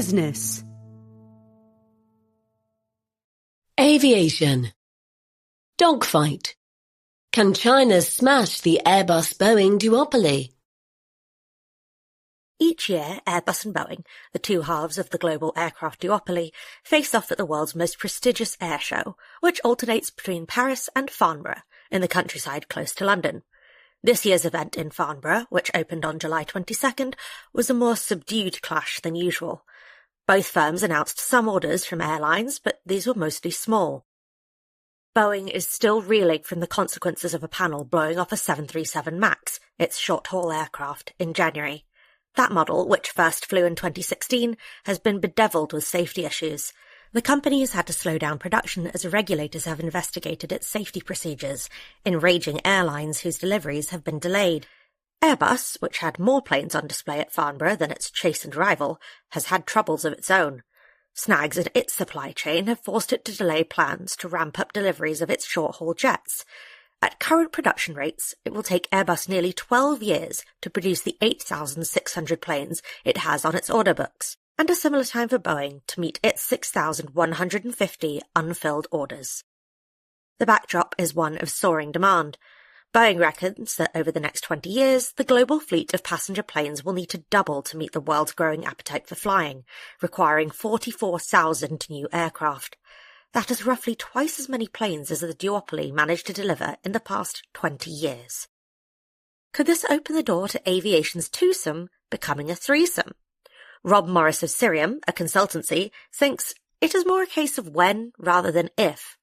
Business. Aviation. Dogfight. Can China smash the Airbus Boeing duopoly? Each year, Airbus and Boeing, the two halves of the global aircraft duopoly, face off at the world's most prestigious air show, which alternates between Paris and Farnborough, in the countryside close to London. This year's event in Farnborough, which opened on July 22nd, was a more subdued clash than usual. Both firms announced some orders from airlines, but these were mostly small. Boeing is still reeling from the consequences of a panel blowing off a 737 MAX, its short-haul aircraft, in January. That model, which first flew in 2016, has been bedeviled with safety issues. The company has had to slow down production as regulators have investigated its safety procedures, enraging airlines whose deliveries have been delayed. Airbus, which had more planes on display at Farnborough than its chastened rival, has had troubles of its own. Snags in its supply chain have forced it to delay plans to ramp up deliveries of its short-haul jets. At current production rates, it will take Airbus nearly 12 years to produce the 8,600 planes it has on its order books, and a similar time for Boeing to meet its 6,150 unfilled orders. The backdrop is one of soaring demand. Boeing reckons that over the next 20 years, the global fleet of passenger planes will need to double to meet the world's growing appetite for flying, requiring 44,000 new aircraft. That is roughly twice as many planes as the duopoly managed to deliver in the past 20 years. Could this open the door to aviation's twosome becoming a threesome? Rob Morris of Cirium, a consultancy, thinks it is more a case of when rather than if.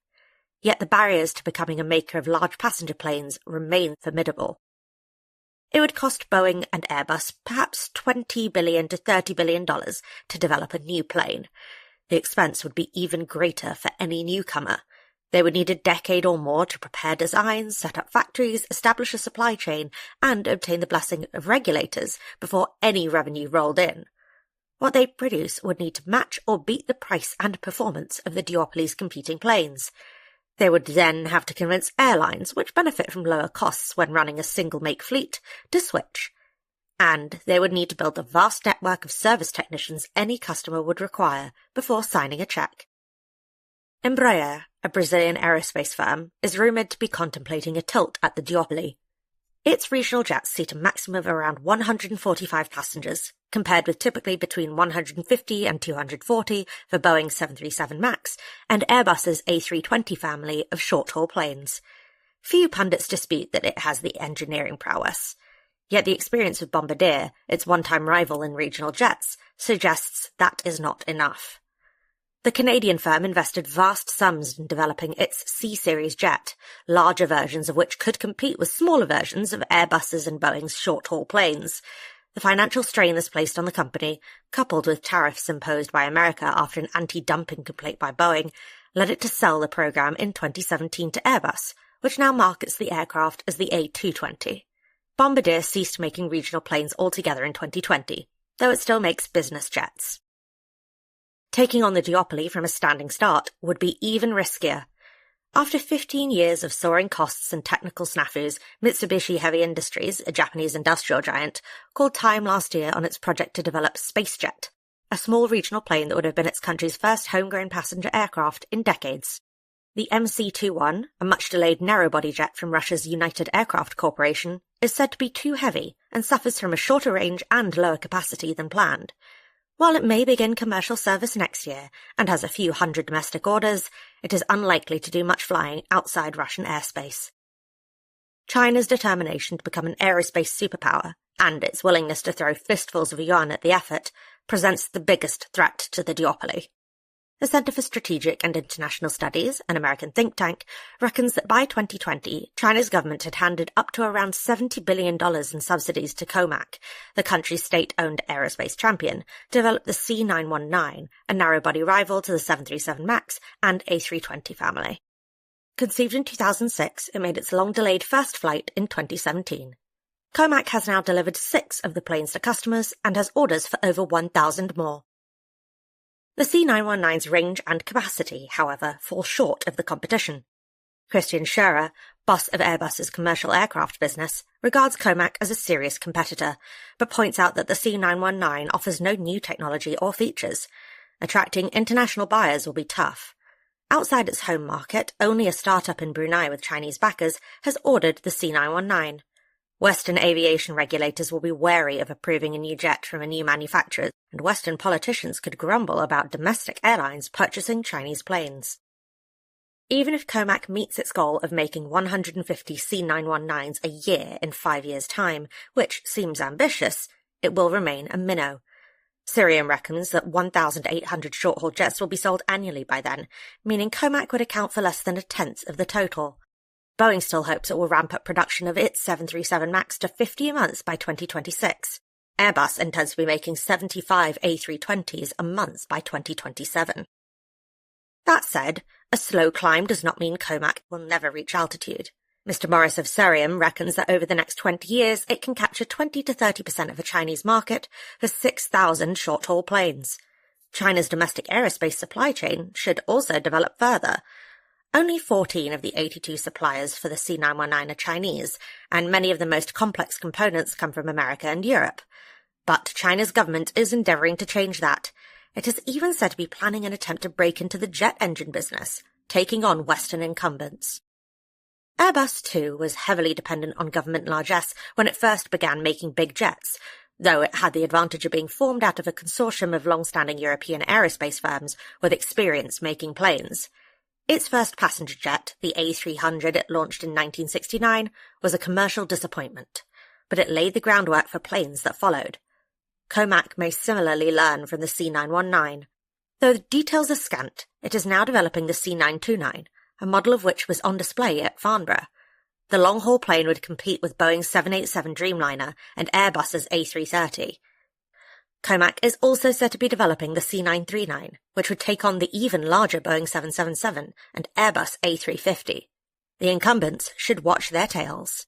Yet the barriers to becoming a maker of large passenger planes remain formidable. It would cost Boeing and Airbus perhaps $20 billion to $30 billion to develop a new plane. The expense would be even greater for any newcomer. They would need a decade or more to prepare designs, set up factories, establish a supply chain, and obtain the blessing of regulators before any revenue rolled in. What they produce would need to match or beat the price and performance of the duopoly's competing planes. They would then have to convince airlines, which benefit from lower costs when running a single-make fleet, to switch. And they would need to build the vast network of service technicians any customer would require before signing a check. Embraer, a Brazilian aerospace firm, is rumoured to be contemplating a tilt at the duopoly. Its regional jets seat a maximum of around 145 passengers, compared with typically between 150 and 240 for Boeing's 737 MAX and Airbus's A320 family of short-haul planes. Few pundits dispute that it has the engineering prowess. Yet the experience of Bombardier, its one-time rival in regional jets, suggests that is not enough. The Canadian firm invested vast sums in developing its C-Series jet, larger versions of which could compete with smaller versions of Airbus's and Boeing's short-haul planes. The financial strain this placed on the company, coupled with tariffs imposed by America after an anti-dumping complaint by Boeing, led it to sell the program in 2017 to Airbus, which now markets the aircraft as the A220. Bombardier ceased making regional planes altogether in 2020, though it still makes business jets. Taking on the duopoly from a standing start would be even riskier. After 15 years of soaring costs and technical snafus, Mitsubishi Heavy Industries, a Japanese industrial giant, called time last year on its project to develop SpaceJet, a small regional plane that would have been its country's first homegrown passenger aircraft in decades. The MC-21, a much-delayed narrow-body jet from Russia's United Aircraft Corporation, is said to be too heavy and suffers from a shorter range and lower capacity than planned. While it may begin commercial service next year and has a few hundred domestic orders, it is unlikely to do much flying outside Russian airspace. China's determination to become an aerospace superpower, and its willingness to throw fistfuls of yuan at the effort, presents the biggest threat to the duopoly. The Center for Strategic and International Studies, an American think tank, reckons that by 2020, China's government had handed up to around $70 billion in subsidies to COMAC, the country's state-owned aerospace champion, to develop the C919, a narrow-body rival to the 737 MAX and A320 family. Conceived in 2006, it made its long-delayed first flight in 2017. COMAC has now delivered 6 of the planes to customers and has orders for over 1,000 more. The C919's range and capacity, however, fall short of the competition. Christian Scherer, boss of Airbus's commercial aircraft business, regards Comac as a serious competitor, but points out that the C919 offers no new technology or features. Attracting international buyers will be tough. Outside its home market, only a startup in Brunei with Chinese backers has ordered the C919. Western aviation regulators will be wary of approving a new jet from a new manufacturer, and Western politicians could grumble about domestic airlines purchasing Chinese planes. Even if Comac meets its goal of making 150 C919s a year in 5 years' time, which seems ambitious, it will remain a minnow. Cirium reckons that 1,800 short-haul jets will be sold annually by then, meaning Comac would account for less than a tenth of the total. Boeing still hopes it will ramp up production of its 737 MAX to 50 a month by 2026. Airbus intends to be making 75 A320s a month by 2027. That said, a slow climb does not mean Comac will never reach altitude. Mr. Morris of Cirium reckons that over the next 20 years it can capture 20 to 30% of the Chinese market for 6,000 short-haul planes. China's domestic aerospace supply chain should also develop further. Only 14 of the 82 suppliers for the C919 are Chinese, and many of the most complex components come from America and Europe. But China's government is endeavouring to change that. It is even said to be planning an attempt to break into the jet engine business, taking on Western incumbents. Airbus, too, was heavily dependent on government largesse when it first began making big jets, though it had the advantage of being formed out of a consortium of long-standing European aerospace firms with experience making planes. Its first passenger jet, the A300 it launched in 1969, was a commercial disappointment, but it laid the groundwork for planes that followed. Comac may similarly learn from the C919. Though the details are scant, it is now developing the C929, a model of which was on display at Farnborough. The long-haul plane would compete with Boeing's 787 Dreamliner and Airbus's A330. Comac is also said to be developing the C939, which would take on the even larger Boeing 777 and Airbus A350. The incumbents should watch their tails.